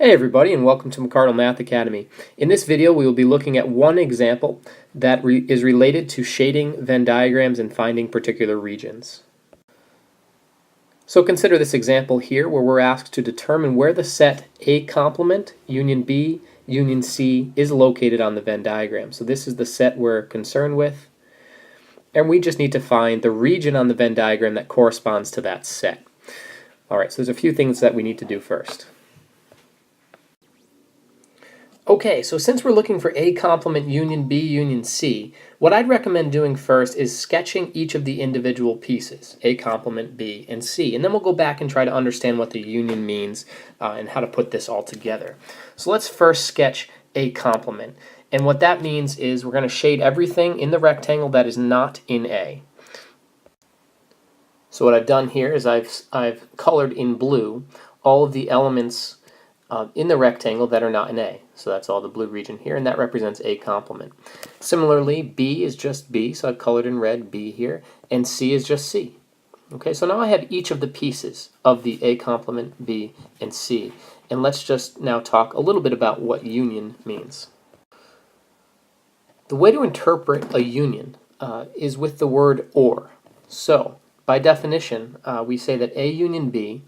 Hey everybody, and welcome to McCardle Math Academy. In this video we will be looking at one example that is related to shading Venn diagrams and finding particular regions. So consider this example here where we're asked to determine where the set A complement union B union C is located on the Venn diagram. So this is the set we're concerned with, and we just need to find the region on the Venn diagram that corresponds to that set. Alright, so there's a few things that we need to do first. Okay, so since we're looking for A complement union B union C, what I'd recommend doing first is sketching each of the individual pieces, A complement, B, and C, and then we'll go back and try to understand what the union means and how to put this all together. So let's first sketch A complement, and what that means is we're going to shade everything in the rectangle that is not in A. So what I've done here is I've colored in blue all of the elements in the rectangle that are not in A. So that's all the blue region here, and that represents A complement. Similarly, B is just B, so I've colored in red B here, and C is just C. Okay, so now I have each of the pieces of the A complement, B, and C. And let's just now talk a little bit about what union means. The way to interpret a union is with the word or. So, by definition, we say that A union B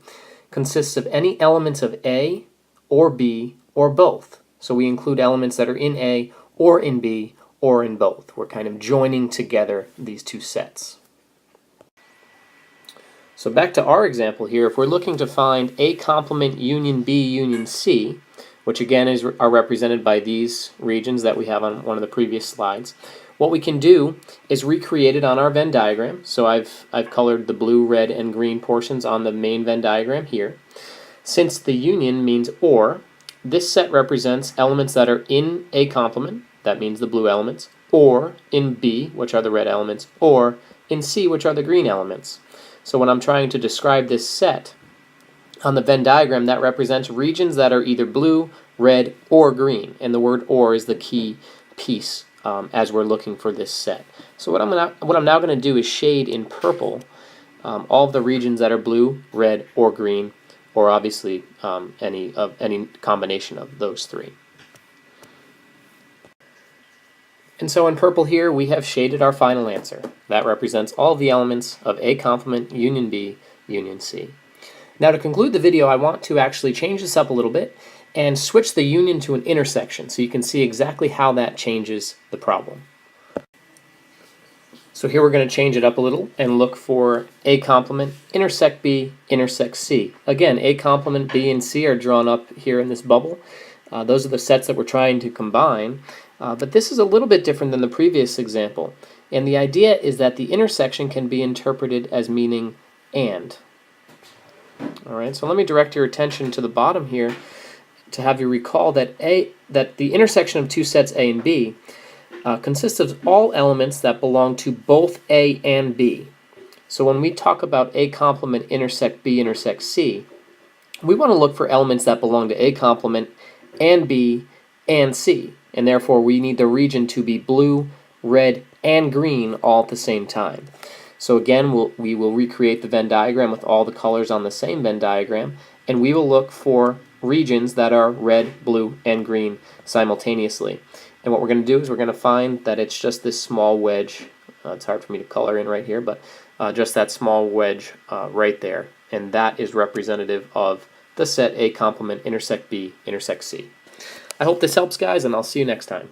consists of any elements of A or B or both. So we include elements that are in A or in B or in both. We're kind of joining together these two sets. So back to our example here, if we're looking to find A complement union B union C, which again are represented by these regions that we have on one of the previous slides, what we can do is recreate it on our Venn diagram. So I've colored the blue, red, and green portions on the main Venn diagram here. Since the union means or, this set represents elements that are in A complement, that means the blue elements, or in B, which are the red elements, or in C, which are the green elements. So when I'm trying to describe this set on the Venn diagram, that represents regions that are either blue, red, or green, and the word or is the key piece as we're looking for this set. So what I'm now going to do is shade in purple all of the regions that are blue, red, or green, or obviously any combination of those three. And so in purple here we have shaded our final answer. That represents all of the elements of A complement union B union C. Now to conclude the video, I want to actually change this up a little bit and switch the union to an intersection so you can see exactly how that changes the problem. So here we're going to change it up a little and look for A complement intersect B intersect C. Again, A complement B and C are drawn up here in this bubble. Those are the sets that we're trying to combine. But this is a little bit different than the previous example. And the idea is that the intersection can be interpreted as meaning and. Alright, so let me direct your attention to the bottom here to have you recall that the intersection of two sets A and B consists of all elements that belong to both A and B. So when we talk about A complement intersect B intersect C, we want to look for elements that belong to A complement and B and C, and therefore we need the region to be blue, red, and green all at the same time. So again, we will recreate the Venn diagram with all the colors on the same Venn diagram, and we will look for regions that are red, blue, and green simultaneously. And what we're going to do is we're going to find that it's just this small wedge. It's hard for me to color in right here, but just that small wedge right there. And that is representative of the set A complement intersect B intersect C. I hope this helps, guys, and I'll see you next time.